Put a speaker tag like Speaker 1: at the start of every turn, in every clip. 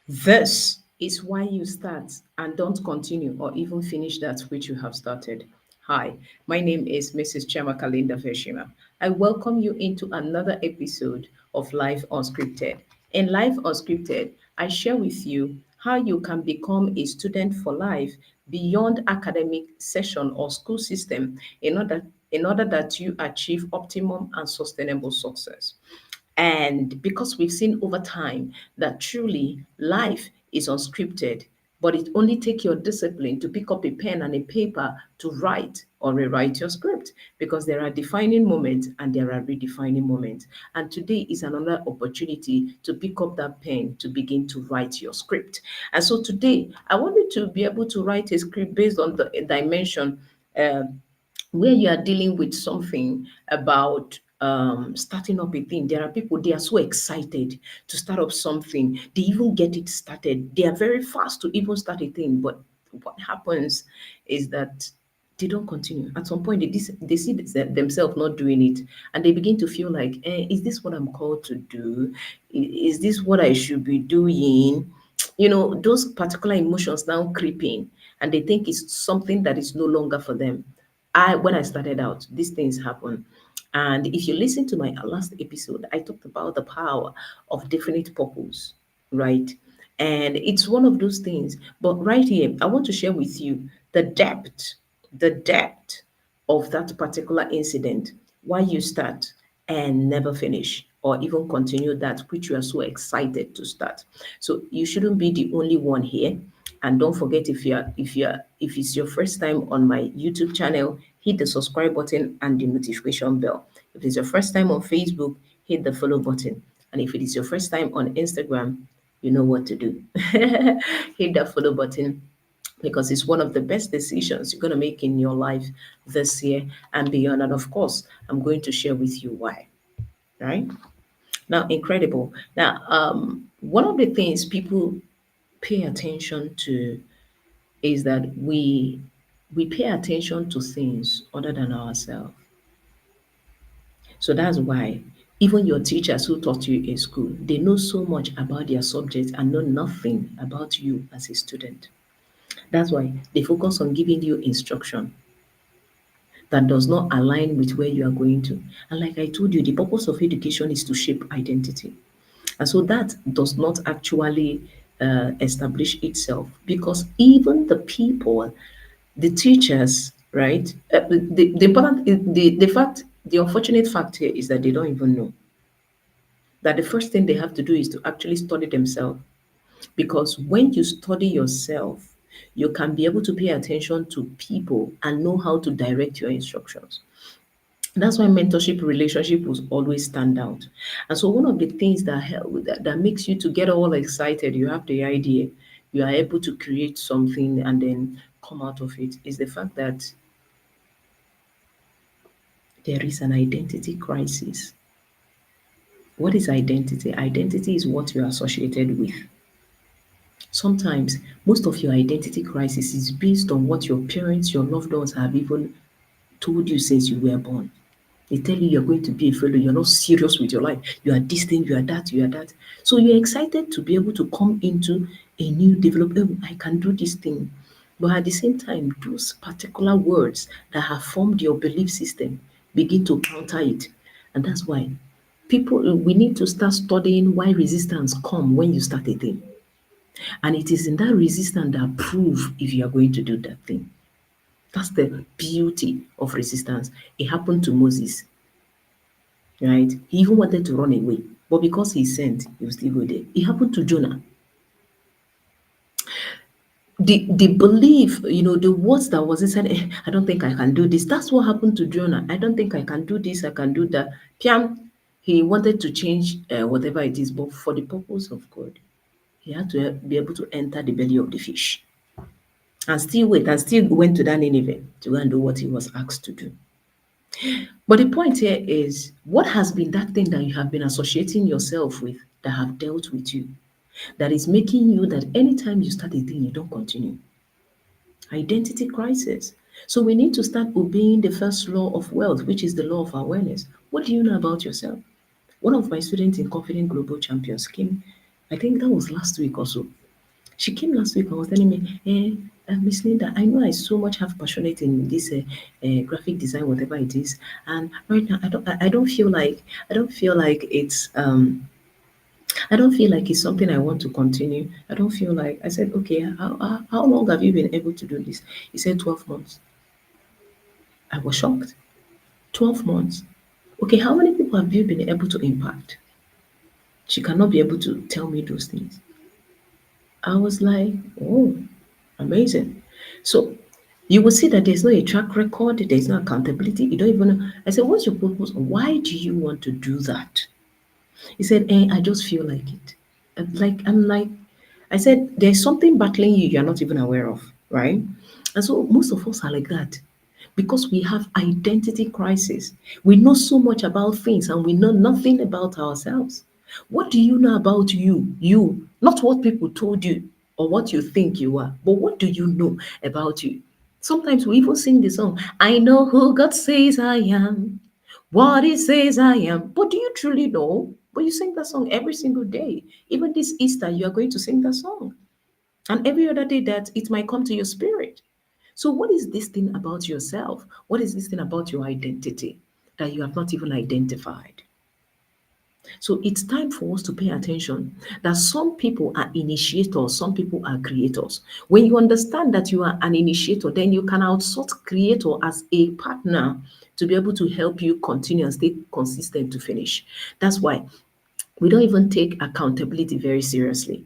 Speaker 1: This is why you start and don't continue or even finish that which you have started. Hi, my name is Mrs. 𝗟𝗏𝗦𝗃𝗧𝗏. I welcome you into another episode of Life Unscripted. In Life Unscripted, I share with you how you can become a student for life beyond academic session or school system in order that you achieve optimum and sustainable success. And because we've seen over time that truly life is unscripted, but it only takes your discipline to pick up a pen and a paper to write or rewrite your script, because there are defining moments and there are redefining moments. And today is another opportunity to pick up that pen to begin to write your script. And so today, I want you to be able to write a script based on the dimension uh, where you are dealing with something about starting up a thing. There are people, they are so excited to start up something. They even get it started. They are very fast to even start a thing. But what happens is that they don't continue. At some point, they see themselves not doing it, and they begin to feel like, is this what I'm called to do? Is this what I should be doing? Those particular emotions now creeping, and they think it's something that is no longer for them. When I started out, these things happen. And if you listen to my last episode, I talked about the power of definite purpose, right? And it's one of those things. But right here, I want to share with you the depth of that particular incident, why you start and never finish or even continue that which you are so excited to start. So you shouldn't be the only one here. And don't forget, if it's your first time on my YouTube channel, hit the subscribe button and the notification bell. If it's your first time on Facebook, hit the follow button. And if it is your first time on Instagram, you know what to do. Hit that follow button, because it's one of the best decisions you're going to make in your life this year and beyond. And of course, I'm going to share with you why. Right? Now, incredible. Now, one of the things people pay attention to is that we pay attention to things other than ourselves. So that's why even your teachers who taught you in school, they know so much about their subject and know nothing about you as a student. That's why they focus on giving you instruction that does not align with where you are going to. And like I told you, the purpose of education is to shape identity. And so that does not actually establish itself, because even the people, the teachers, right? The unfortunate fact here is that they don't even know that the first thing they have to do is to actually study themselves. Because when you study yourself, you can be able to pay attention to people and know how to direct your instructions. That's why mentorship relationship will always stand out. And so one of the things that makes you to get all excited, you have the idea, you are able to create something and then come out of it, is the fact that there is an identity crisis. What is identity? Identity is what you are associated with. Sometimes most of your identity crisis is based on what your parents, your loved ones have even told you since you were born. They tell you you're going to be a fellow, you're not serious with your life. You are this thing, you are that, you are that. So you're excited to be able to come into a new development. Oh, I can do this thing. But at the same time, those particular words that have formed your belief system begin to counter it. And that's why we need to start studying why resistance come when you start a thing. And it is in that resistance that prove if you are going to do that thing. That's the beauty of resistance. It happened to Moses, right? He even wanted to run away, but because he's sent, he will still go there. It happened to Jonah. The belief, the words that was inside, I don't think I can do this. That's what happened to Jonah. I don't think I can do this, I can do that. Piam, he wanted to change whatever it is, but for the purpose of God, he had to be able to enter the belly of the fish and still wait and still went to that Nineveh to go and do what he was asked to do. But the point here is, what has been that thing that you have been associating yourself with that have dealt with you, that is making you that anytime you start a thing, you don't continue? Identity crisis. So we need to start obeying the first law of wealth, which is the law of awareness. What do you know about yourself? One of my students in Confident Global Champions came I think that was last week or so. She came last week and was telling me, Miss Linda, I know I so much have passionate in this graphic design, whatever it is, and right now I don't feel like I don't feel like it's something I want to continue. I don't feel like. I said, okay, how long have you been able to do this? He said 12 months. I was shocked. 12 months. Okay, how many people have you been able to impact? She cannot be able to tell me those things. I was like, oh, amazing. So you will see that there's no a track record, there's no accountability. You don't even know. I said, what's your purpose? Why do you want to do that? He said, I just feel like it. I'm like, I said, there's something battling you you're not even aware of, right? And so most of us are like that because we have identity crisis. We know so much about things and we know nothing about ourselves. What do you know about you? You, not what people told you or what you think you are, but what do you know about you? Sometimes we even sing the song, I know who God says I am, what He says I am. But do you truly know? But you sing that song every single day. Even this Easter, you are going to sing that song. And every other day that it might come to your spirit. So, what is this thing about yourself? What is this thing about your identity that you have not even identified? So, it's time for us to pay attention that some people are initiators, some people are creators. When you understand that you are an initiator, then you can outsource creator as a partner to be able to help you continue and stay consistent to finish. That's why we don't even take accountability very seriously.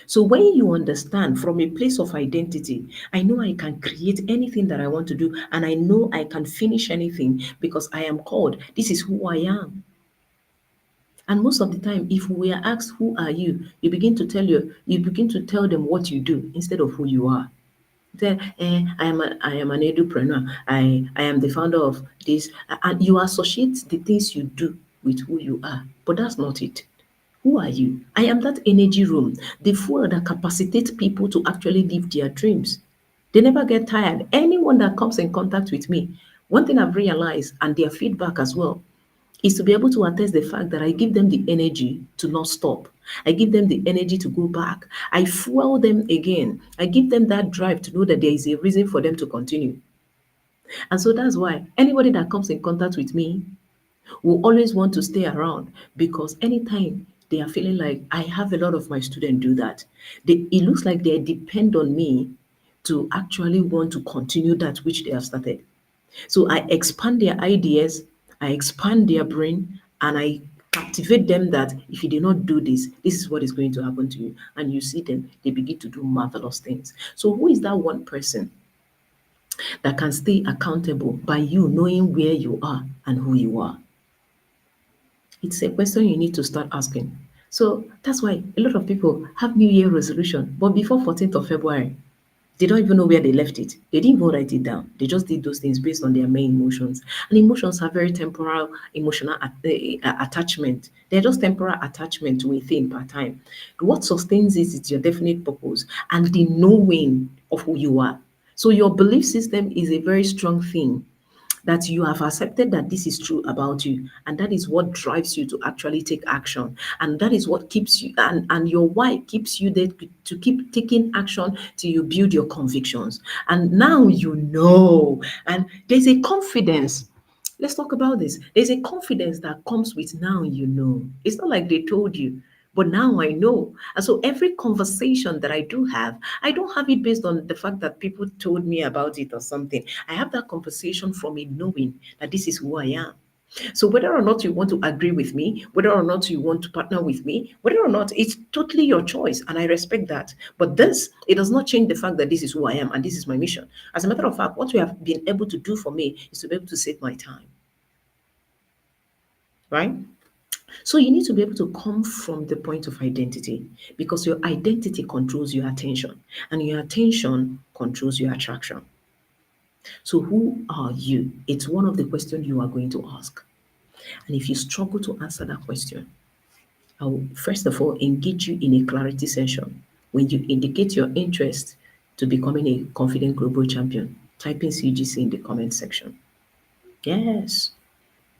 Speaker 1: So when you understand from a place of identity, I know I can create anything that I want to do, and I know I can finish anything because I am called. This is who I am. And most of the time, if we are asked, who are you? You begin to tell them what you do instead of who you are. Then I am an edupreneur. I am the founder of this. And you associate the things you do with who you are. But that's not it. Who are you? I am that energy room, the fuel that capacitates people to actually live their dreams. They never get tired. Anyone that comes in contact with me, one thing I've realized, and their feedback as well, is to be able to attest the fact that I give them the energy to not stop. I give them the energy to go back. I fuel them again. I give them that drive to know that there is a reason for them to continue. And so that's why anybody that comes in contact with me will always want to stay around because anytime they are feeling like I have a lot of my students do that, it looks like they depend on me to actually want to continue that which they have started. So I expand their ideas, I expand their brain, and I captivate them that if you do not do this, this is what is going to happen to you. And you see them, they begin to do marvelous things. So who is that one person that can stay accountable by you knowing where you are and who you are? It's a question you need to start asking. So that's why a lot of people have New Year resolution, but before 14th of February, they don't even know where they left it. They didn't even write it down. They just did those things based on their main emotions. And emotions are very temporal emotional attachment. They're just temporal attachment to a thing per time. What sustains it is your definite purpose and the knowing of who you are. So your belief system is a very strong thing that you have accepted that this is true about you, and that is what drives you to actually take action, and that is what keeps you, and your why keeps you there to keep taking action till you build your convictions. And now you know, and there's a confidence. Let's talk about this. There's a confidence that comes with now you know. It's not like they told you, but now I know. And so every conversation that I do have, I don't have it based on the fact that people told me about it or something. I have that conversation from a knowing that this is who I am. So whether or not you want to agree with me, whether or not you want to partner with me, whether or not, it's totally your choice, and I respect that. But this, it does not change the fact that this is who I am and this is my mission. As a matter of fact, what you have been able to do for me is to be able to save my time, right? So you need to be able to come from the point of identity because your identity controls your attention and your attention controls your attraction. So who are you? It's one of the questions you are going to ask. And if you struggle to answer that question, I will first of all engage you in a clarity session. When you indicate your interest to becoming a confident global champion, type in CGC in the comment section. Yes,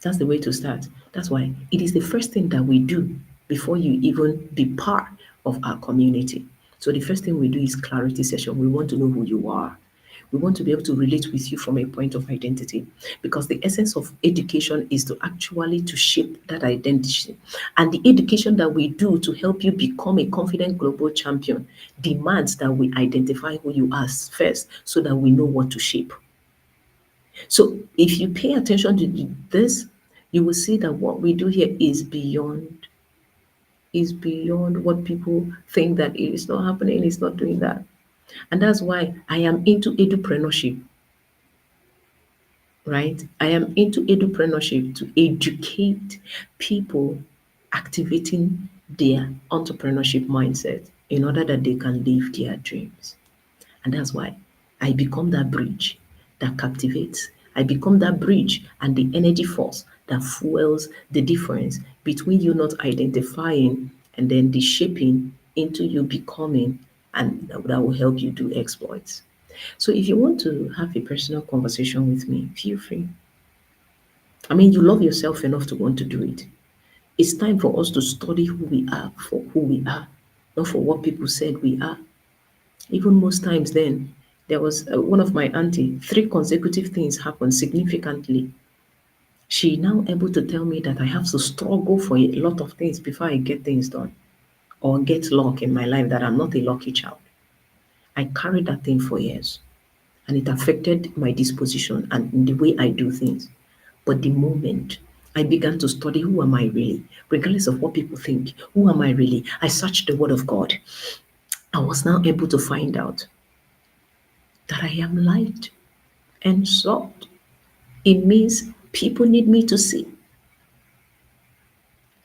Speaker 1: that's the way to start. That's why it is the first thing that we do before you even be part of our community. So the first thing we do is clarity session. We want to know who you are. We want to be able to relate with you from a point of identity, because the essence of education is to actually to shape that identity. And the education that we do to help you become a confident global champion demands that we identify who you are first so that we know what to shape. So if you pay attention to this, you will see that what we do here is beyond what people think that it is not happening, it's not doing that. And that's why I am into edupreneurship, right? I am into edupreneurship to educate people activating their entrepreneurship mindset in order that they can live their dreams. And that's why I become that bridge that captivates. I become that bridge and the energy force that fuels the difference between you not identifying and then the shaping into you becoming, and that will help you do exploits. So if you want to have a personal conversation with me, feel free. I mean, you love yourself enough to want to do it. It's time for us to study who we are for who we are, not for what people said we are. Even most times then, there was one of my auntie, 3 consecutive things happened significantly. She now able to tell me that I have to struggle for a lot of things before I get things done or get luck in my life, that I'm not a lucky child. I carried that thing for years and it affected my disposition and the way I do things. But the moment I began to study who am I really, regardless of what people think, who am I really, I searched the word of God. I was now able to find out that I am light and salt. It means people need me to see.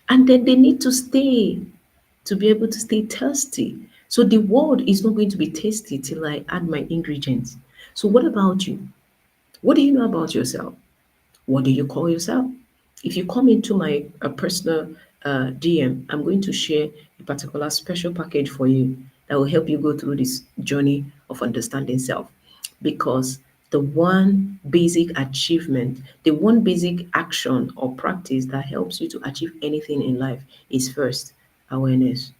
Speaker 1: And then they need to stay to be able to stay thirsty. So the world is not going to be tasty till I add my ingredients. So what about you? What do you know about yourself? What do you call yourself? If you come into my personal DM, I'm going to share a particular special package for you that will help you go through this journey of understanding self. Because the one basic achievement, the one basic action or practice that helps you to achieve anything in life is first awareness.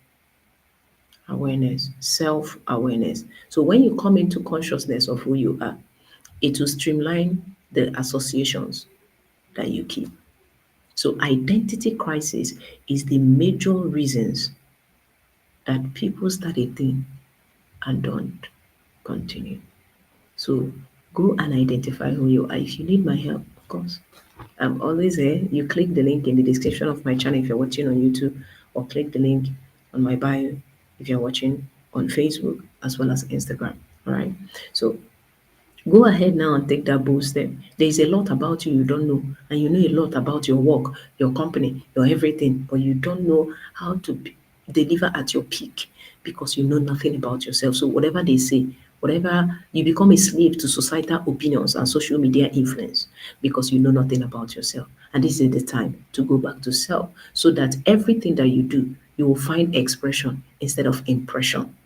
Speaker 1: Awareness, self awareness. So when you come into consciousness of who you are, it will streamline the associations that you keep. So identity crisis is the major reasons that people start a thing and don't continue. So go and identify who you are. If you need my help, of course, I'm always there. You click the link in the description of my channel if you're watching on YouTube, or click the link on my bio if you're watching on Facebook as well as Instagram. All right. So go ahead now and take that bold step. There is a lot about you don't know, and you know a lot about your work, your company, your everything, but you don't know how to deliver at your peak because you know nothing about yourself. So whatever they say, whatever you become a slave to societal opinions and social media influence because you know nothing about yourself. And this is the time to go back to self so that everything that you do, you will find expression instead of impression,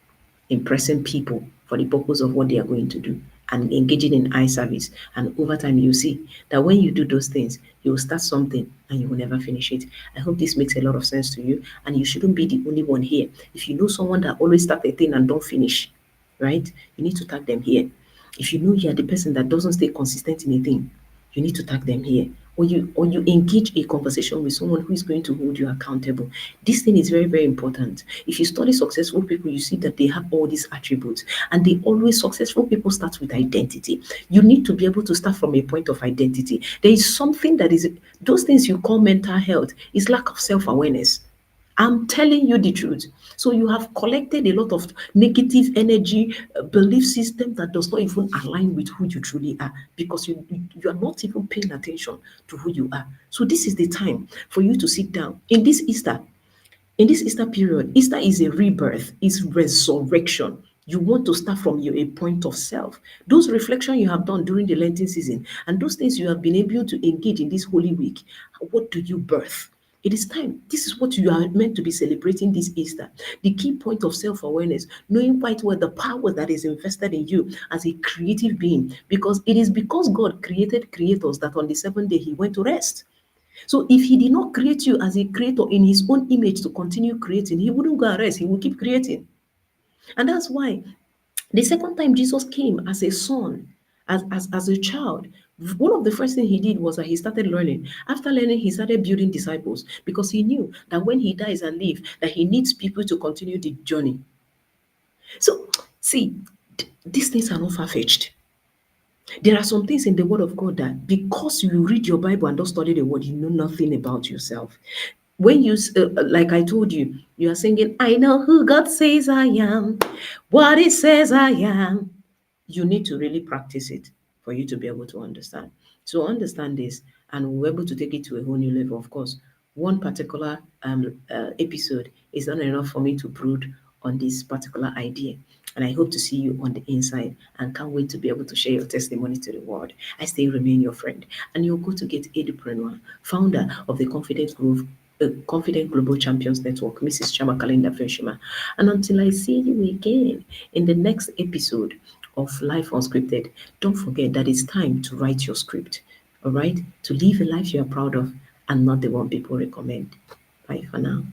Speaker 1: impressing people for the purpose of what they are going to do and engaging in eye service. And over time, you see that when you do those things, you will start something and you will never finish it. I hope this makes a lot of sense to you. And you shouldn't be the only one here. If you know someone that always start a thing and don't finish, right? You need to tag them here. If you know you are the person that doesn't stay consistent in a thing, you need to tag them here. Or you engage a conversation with someone who is going to hold you accountable. This thing is very, very important. If you study successful people, you see that they have all these attributes, and they always successful people start with identity. You need to be able to start from a point of identity. There is something that is those things you call mental health is lack of self-awareness. I'm telling you the truth. So you have collected a lot of negative energy, belief system that does not even align with who you truly are because you are not even paying attention to who you are. So this is the time for you to sit down in this Easter. In this Easter period, Easter is a rebirth, is resurrection. You want to start from a point of self. Those reflections you have done during the Lenten season and those things you have been able to engage in this Holy Week, what do you birth? It is time. This is what you are meant to be celebrating this Easter. The key point of self awareness, knowing quite well the power that is invested in you as a creative being, because it is because God created creators that on the 7th day He went to rest. So if he did not create you as a creator in his own image to continue creating, he wouldn't go and rest. He will keep creating. And that's why the second time Jesus came as a son, as a child, one of the first things he did was that he started learning. After learning, he started building disciples because he knew that when he dies and leaves, that he needs people to continue the journey. So, see, these things are not far-fetched. There are some things in the Word of God that because you read your Bible and don't study the Word, you know nothing about yourself. When you, like I told you, you are singing, I know who God says I am, what He says I am. You need to really practice it for you to be able to understand. So understand this, and we're able to take it to a whole new level. Of course, one particular episode is not enough for me to brood on this particular idea. And I hope to see you on the inside and can't wait to be able to share your testimony to the world. I still remain your friend, and you're going to get 𝗟𝗃𝗦𝗧𝗏, founder of the Confident Global Champions Network, Mrs. 𝗟𝗏𝗃𝗧𝗏. And until I see you again in the next episode of Life Unscripted, don't forget that it's time to write your script, all right? To live a life you are proud of and not the one people recommend. Bye for now.